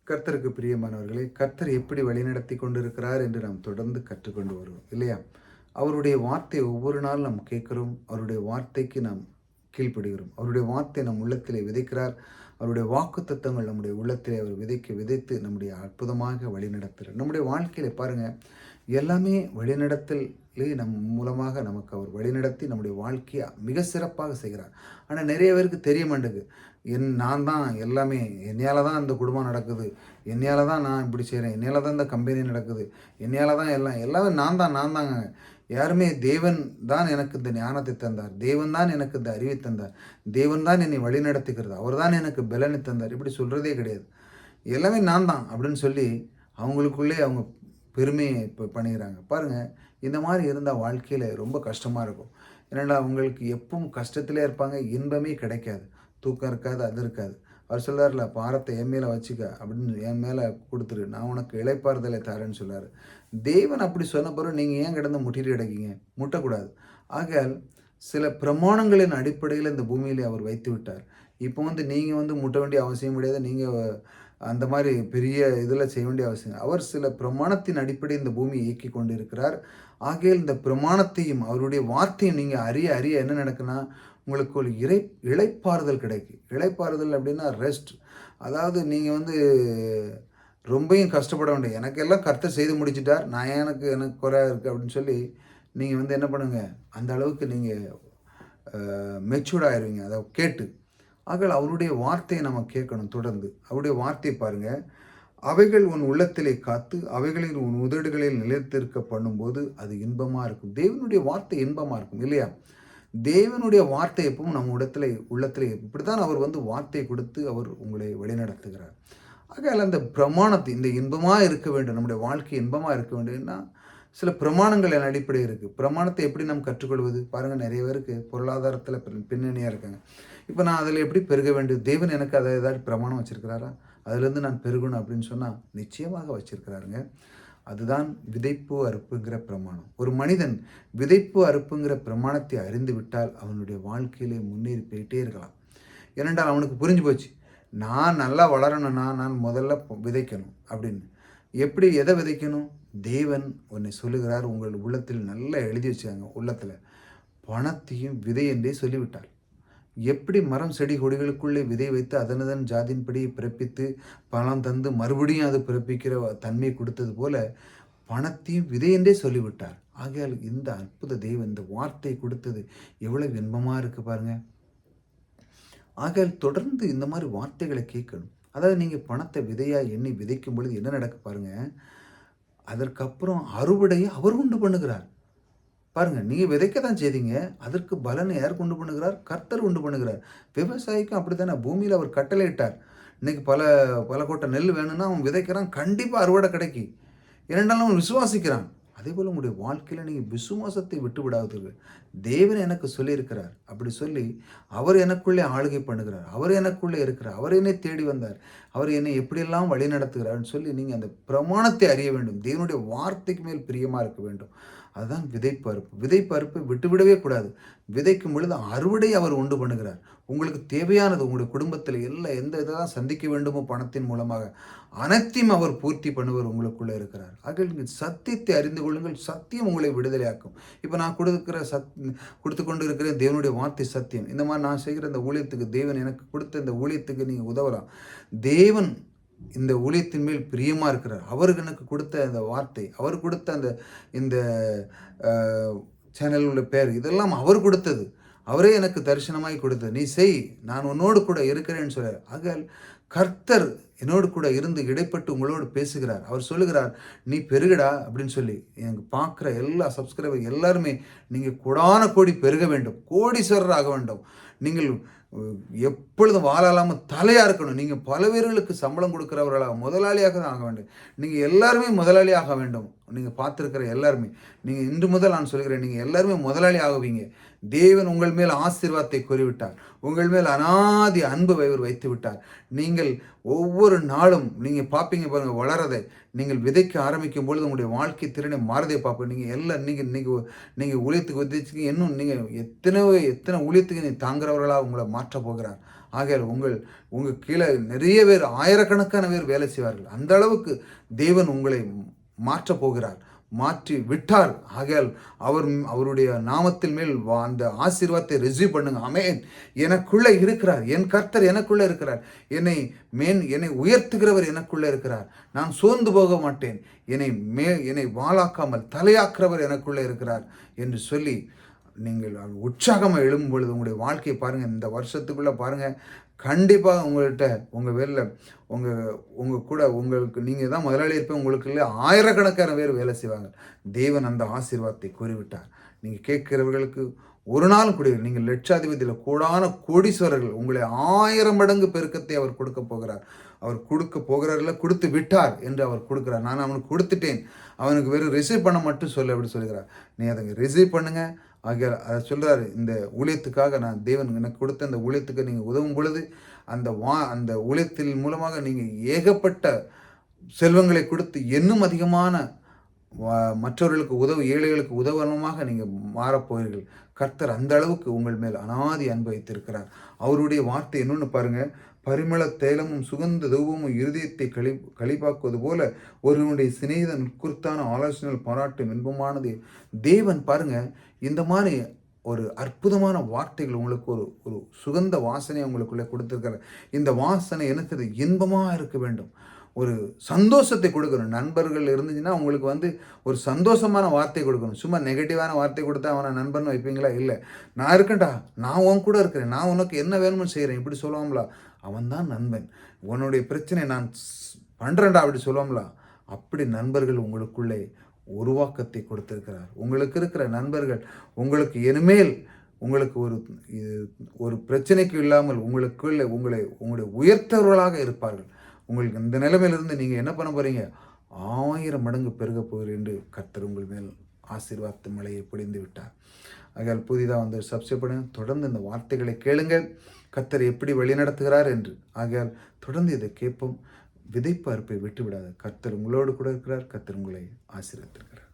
கர்த்தருக்கு பிரியமானவர்களே, கர்த்தர் எப்படி வழிநடத்தி கொண்டிருக்கிறார் என்று நாம் தொடர்ந்து கற்றுக்கொண்டு வருவோம் இல்லையா? அவருடைய வார்த்தை ஒவ்வொரு நாள் நாம் கேட்கிறோம். அவருடைய வார்த்தைக்கு நாம் கீழ்ப்படுகிறோம். அவருடைய வார்த்தை நம் உள்ளத்திலே விதைக்கிறார். அவருடைய வாக்குத்தத்தங்கள் நம்முடைய உள்ளத்திலே அவர் விதைத்து நம்முடைய அற்புதமாக வழிநடத்துகிறார். நம்முடைய வாழ்க்கையில பாருங்க, எல்லாமே வழிநடத்தலே மூலமாக நமக்கு அவர் வழிநடத்தி நம்முடைய வாழ்க்கையை மிக சிறப்பாக செய்கிறார். ஆனால் நிறைய பேருக்கு தெரிய மாட்டேங்குது. நான் தான் எல்லாமே, என்னையால தான் இந்த குடும்பம் நடக்குது, என்னையால தான் நான் இப்படி செய்கிறேன், என்னையால தான் இந்த கம்பெனி நடக்குது, என்னையால தான் எல்லாமே நான் தாங்க. யாருமே தேவன் தான் எனக்கு இந்த ஞானத்தை தந்தார், தேவன் தான் எனக்கு இந்த அறிவை தந்தார், தேவன் தான் என்னை வழி நடத்துகிறது, அவர் தான் எனக்கு பலனை தந்தார், இப்படி சொல்கிறதே கிடையாது. எல்லாமே நான் தான் அப்படின்னு சொல்லி அவங்களுக்குள்ளே அவங்க பெருமையை இப்போ பண்ணிக்கிறாங்க. பாருங்கள், இந்த மாதிரி இருந்தால் வாழ்க்கையில் ரொம்ப கஷ்டமாக இருக்கும். ஏன்னா அவங்களுக்கு எப்பவும் கஷ்டத்திலே இருப்பாங்க, இன்பமே கிடைக்காது, தூக்கம் இருக்காது, அது இருக்காது. அவர் சொல்கிறார்ல, பாரத்தை என் மேலே வச்சுக்க அப்படின்னு என் மேலே கொடுத்துரு, நான் உனக்கு இளைப்பாறுதலை தரேன்னு சொல்லார். தேவன் அப்படி சொன்ன பிறகு நீங்கள் ஏன் கிடந்து முட்டிட்டு கிடைக்கீங்க? முட்டக்கூடாது. ஆகையால் சில பிரமாணங்களின் அடிப்படையில் இந்த பூமியிலே அவர் வைத்து விட்டார். இப்போ நீங்கள் முட்ட வேண்டிய அவசியம் கிடையாது. நீங்கள் அந்த மாதிரி பெரிய இதில் செய்ய வேண்டிய அவசியம். அவர் சில பிரமாணத்தின் அடிப்படையில் இந்த பூமியை இயக்கி கொண்டு இருக்கிறார். ஆகையால் இந்த பிரமாணத்தையும் அவருடைய வார்த்தையும் நீங்கள் அறிய என்ன நடக்குன்னா, உங்களுக்கு ஒரு இளைப்பாறுதல் கிடைக்கும். இளைப்பாறுதல் அப்படின்னா ரெஸ்ட். அதாவது நீங்கள் ரொம்பவும் கஷ்டப்பட வேண்டிய, எனக்கெல்லாம் கர்த்தர் செய்து முடிச்சிட்டார், நான் எனக்கு குறை இருக்குது அப்படின்னு சொல்லி நீங்கள் என்ன பண்ணுங்கள், அந்த அளவுக்கு நீங்கள் மெச்சூர்ட் ஆயிடுவீங்க அதை கேட்டு. ஆக அவருடைய வார்த்தையை நம்ம கேட்கணும் தொடர்ந்து. அவருடைய வார்த்தையை பாருங்கள், அவைகள் உன் உள்ளத்திலே காத்து அவைகளில் உன் உதடுகளில் நிலைத்திருக்க பண்ணும்போது அது இன்பமாக இருக்கும். தேவனுடைய வார்த்தை இன்பமாக இருக்கும் இல்லையா? தேவனுடைய வார்த்தை எப்பவும் நம்ம உள்ளத்திலே இப்படி தான் அவர் வார்த்தையை கொடுத்து அவர் உங்களை வழிநடத்துகிறார். ஆகையால் அந்த பிரமாணத்தை, இந்த இன்பமாக இருக்க வேண்டும், நம்முடைய வாழ்க்கை இன்பமாக இருக்க வேண்டும்னா சில பிரமாணங்கள் என் அடிப்படை இருக்குது. பிரமாணத்தை எப்படி நாம் கற்றுக்கொள்வது? பாருங்கள், நிறைய பேருக்கு பொருளாதாரத்தில் பின்னணியாக இருக்காங்க. இப்போ நான் அதில் எப்படி பெருக வேண்டும்? தேவன் எனக்கு அதை ஏதாவது பிரமாணம் வச்சுருக்கிறாரா? அதிலேருந்து நான் பெருகணும் அப்படின்னு சொன்னால் நிச்சயமாக வச்சுருக்கிறாருங்க. அதுதான் விதைப்பு அறுப்புங்கிற பிரமாணம். ஒரு மனிதன் விதைப்பு அறுப்புங்கிற பிரமாணத்தை அறிந்து விட்டால் அவனுடைய வாழ்க்கையிலே முன்னேறி போயிட்டே இருக்கலாம். ஏனென்றால் அவனுக்கு புரிஞ்சு போச்சு, நான் நல்லா வளரணும்னா நான் முதல்ல விதைக்கணும் அப்படின்னு. எப்படி, எதை விதைக்கணும்? தேவன் உன்னை சொல்லுகிறார், உங்கள் உள்ளத்தில் நல்லா எழுதி வச்சாங்க, உள்ளத்தில் பணத்தையும் விதை என்றே சொல்லிவிட்டார். எப்படி மரம் செடி கொடிகளுக்குள்ளே விதை வைத்து அதனதன் ஜாதியின்படி பிறப்பித்து பணம் தந்து மறுபடியும் அது பிறப்பிக்கிற தன்மை கொடுத்தது போல பணத்தையும் விதை என்றே சொல்லிவிட்டார். ஆகையால் இந்த அற்புத தெய்வம் இந்த வார்த்தை கொடுத்தது எவ்வளவு இன்பமாக இருக்குது பாருங்கள். ஆகையால் தொடர்ந்து இந்த மாதிரி வார்த்தைகளை கேட்கணும். அதாவது நீங்கள் பணத்தை விதையாக எண்ணி விதைக்கும் பொழுது என்ன நடக்க பாருங்கள், அதற்கப்புறம் அறுவடையை அவர் உண்டு பண்ணுகிறார். பாருங்கள், நீங்கள் விதைக்க தான் செய்தீங்க, அதற்கு பலனை யார் கொண்டு பண்ணுகிறார்? கர்த்தர் உண்டு பண்ணுகிறார். விவசாயிக்கும் அப்படி தானே, பூமியில் அவர் கட்டளையிட்டார். இன்றைக்கி பல கோட்டை நெல் வேணும்னா அவன் விதைக்கிறான், கண்டிப்பாக அறுவடை கிடைக்கும். இரண்டாலும் அவன் விசுவாசிக்கிறான். அதே போல் உங்களுடைய வாழ்க்கையில் நீங்கள் விசுவாசத்தை விட்டு விடாதீர்கள். தேவன் எனக்கு சொல்லியிருக்கிறார் அப்படி சொல்லி அவர் எனக்குள்ளே ஆளுகை பண்ணுகிறார், அவர் எனக்குள்ளே இருக்கிறார், அவர் என்னை தேடி வந்தார், அவர் என்னை எப்படியெல்லாம் வழி நடத்துகிறார்னு சொல்லி நீங்கள் அந்த பிரமாணத்தை அறிய வேண்டும். தேவனுடைய வார்த்தைக்கு மேல் பிரியமாக இருக்க வேண்டும். அதுதான் விதைப்பு அறுப்பு. விதைப்பு அறுப்பை விட்டுவிடவே கூடாது. விதைக்கும் பொழுது அறுவடை அவர் உண்டு பண்ணுகிறார். உங்களுக்கு தேவையானது உங்களுடைய குடும்பத்தில் எந்த இதெல்லாம் சந்திக்க வேண்டுமோ பணத்தின் மூலமாக அனைத்தையும் அவர் பூர்த்தி பண்ணுவர் உங்களுக்குள்ளே இருக்கிறார். ஆக நீங்கள் சத்தியத்தை அறிந்து கொள்ளுங்கள், சத்தியம் உங்களை விடுதலையாக்கும். இப்போ நான் கொடுத்து கொண்டு இருக்கிற தேவனுடைய வார்த்தை சத்தியம். இந்த மாதிரி நான் செய்கிற இந்த ஊழியத்துக்கு, தேவன் எனக்கு கொடுத்த இந்த ஊழியத்துக்கு நீங்கள் உதவலாம். தேவன் இந்த ஊழியத்தின் மேல் பிரியமாக இருக்கிறார். அவருக்கு எனக்கு கொடுத்த அந்த வார்த்தை, அவர் கொடுத்த இந்த சேனலோட பேர், இதெல்லாம் அவர் கொடுத்தது. அவரே எனக்கு தரிசனமாய் கொடுத்தது. நீ செய், நான் உன்னோடு கூட இருக்கிறேன்னு சொல்கிறார். ஆக கர்த்தர் என்னோடு கூட இருந்து இடைப்பட்டு உங்களோடு பேசுகிறார். அவர் சொல்லுகிறார், நீ பெருகடா அப்படின்னு சொல்லி. எனக்கு பார்க்குற எல்லா சப்ஸ்கிரைபர் எல்லாருமே நீங்கள் கோடான கோடி பெருக வேண்டும், கோடீஸ்வரர் ஆக வேண்டும். நீங்கள் எப்பொழுதும் வாழாமல் தலையாக இருக்கணும். நீங்கள் பல பேர்களுக்கு சம்பளம் கொடுக்குறவர்களாக முதலாளியாக தான் ஆக வேண்டும். நீங்கள் எல்லாருமே முதலாளி ஆக வேண்டும். நீங்கள் பார்த்துருக்கிற எல்லாருமே, நீங்கள் இன்று முதல் நான் சொல்கிறேன், நீங்கள் எல்லாருமே முதலாளி ஆகுவீங்க. தேவன் உங்கள் மேல் ஆசீர்வாதத்தை கூறிவிட்டார். உங்கள் மேல் அனாதி அன்பு வைத்து விட்டார். நீங்கள் ஒவ்வொரு நாளும் நீங்கள் பார்ப்பீங்க பாருங்கள் வளரதை. நீங்கள் விதைக்க ஆரம்பிக்கும் பொழுது உங்களுடைய வாழ்க்கை திறனை மாறதை பார்ப்போம். நீங்கள் எல்லாம் நீங்கள் ஊழியத்துக்கு விதைச்சிங்க, இன்னும் நீங்கள் எத்தனை ஊழியத்துக்கு தாங்குறவர்களாக உங்களை மாற்ற போகிறார். ஆகையால் உங்கள் கீழே நிறைய பேர், ஆயிரக்கணக்கான பேர் வேலை செய்வார்கள். அந்த அளவுக்கு தேவன் உங்களை மாற்றப் போகிறார், மாற்றி விட்டார். ஆகையால் அவருடைய நாமத்தின் மேல் அந்த ஆசீர்வாதத்தை ரிசீவ் பண்ணுங்க. ஆமென். எனக்குள்ளே இருக்கிறார், என் கர்த்தர் எனக்குள்ளே இருக்கிறார், என்னை உயர்த்துகிறவர் எனக்குள்ளே இருக்கிறார், நான் சோர்ந்து போக மாட்டேன், என்னை வாளாக்காமல் தலையாக்குறவர் எனக்குள்ளே இருக்கிறார் என்று சொல்லி நீங்கள் உற்சாகமாக எழும்பும் பொழுது உங்களுடைய வாழ்க்கையை பாருங்கள். இந்த வருஷத்துக்குள்ளே பாருங்கள், கண்டிப்பாக உங்கள்கிட்ட உங்கள் வேலையில் உங்கள் கூட நீங்கள் தான் முதலாளி இருப்பேன், உங்களுக்கு இல்லை ஆயிரக்கணக்கான பேர் வேலை செய்வாங்க. தேவன் அந்த ஆசீர்வாதத்தை கூறிவிட்டார். நீங்கள் கேட்கிறவர்களுக்கு ஒரு நாளும் கூடிய நீங்கள் லட்சாதிபதியில் கோடீஸ்வரர்கள், உங்களை 1000 மடங்கு பெருக்கத்தை அவர் கொடுக்க போகிறார். அவர் கொடுக்க போகிறார்ல, கொடுத்து விட்டார் என்று அவர் கொடுக்குறார். நான் அவனுக்கு கொடுத்துட்டேன், அவனுக்கு வெறும் ரிசீவ் பண்ண மட்டும் சொல்லு அப்படி சொல்கிறார். நீ அதை ரிசீவ் பண்ணுங்கள். ஆகிய அதை சொல்கிறாரு, இந்த ஊழியத்துக்காக நான் தேவன் எனக்கு கொடுத்த அந்த ஊழியத்துக்கு நீங்கள் உதவும் பொழுது அந்த ஊழியத்தின் மூலமாக நீங்கள் ஏகப்பட்ட செல்வங்களை கொடுத்து இன்னும் அதிகமான மற்றவர்களுக்கு ஏழைகளுக்கு உதவனமாக நீங்கள் மாறப்போகிறீர்கள். கர்த்தர் அந்த அளவுக்கு உங்கள் மேல் அனாதி அன்பு வைத்திருக்கிறார். அவருடைய வார்த்தை என்னொன்று பாருங்கள், பரிமள தைலமும் சுகந்த தூபமும் இருதயத்தை களிப்பாக்குவது போல ஒருவனுடைய சிநேகிதன் உட்குறித்தான ஆலோசனைகள் பாராட்டும் இன்பமானது. தேவன் பாருங்க, இந்த மாதிரி ஒரு அற்புதமான வார்த்தைகள் உங்களுக்கு ஒரு சுகந்த வாசனை உங்களுக்குள்ளே கொடுத்துருக்காரு. இந்த வாசனை என்ன தெரியுது, இன்பமாக இருக்க வேண்டும், ஒரு சந்தோஷத்தை கொடுக்கணும். நண்பர்கள் இருந்துச்சுன்னா உங்களுக்கு ஒரு சந்தோஷமான வார்த்தை கொடுக்கணும். சும்மா நெகட்டிவான வார்த்தை கொடுத்தா அவனை நண்பன் வைப்பீங்களா? இல்லை, நான் இருக்கேன்டா, நான் உன் கூட இருக்கிறேன், நான் உனக்கு என்ன வேணும்னு செய்கிறேன் இப்படி சொல்லுவோம்ல, அவன் தான் நண்பன். உன்னுடைய பிரச்சனை நான் பண்ணுறேன்டா அப்படி சொல்லுவோம்ல, அப்படி நண்பர்கள் உங்களுக்குள்ளே உருவாக்கத்தை கொடுத்திருக்கிறார். உங்களுக்கு இருக்கிற நண்பர்கள் உங்களுக்கு இனிமேல் உங்களுக்கு ஒரு பிரச்சனைக்கு இல்லாமல் உங்களுடைய உயர்த்தவர்களாக இருப்பார்கள். உங்களுக்கு இந்த நிலைமையிலிருந்து நீங்கள் என்ன பண்ண போகிறீங்க, 1000 மடங்கு பெருக போகிறீர்கள் என்று கர்த்தர் உங்கள் மேல் ஆசீர்வாத மழையை பொழிந்து விட்டார். ஆகையால் புதிதாக சப்ஸ்கிரைப் பண்ணுங்கள், தொடர்ந்து இந்த வார்த்தைகளை கேளுங்கள், கர்த்தர் எப்படி வழிநடத்துகிறார் என்று. ஆகையால் தொடர்ந்து இதை கேட்போம். விதைப்பு அறுப்பை விட்டுவிடாது. கர்த்தர் உங்களோடு கூட இருக்கிறார். கர்த்தர் உங்களை ஆசீர்வதித்திருக்கிறார்.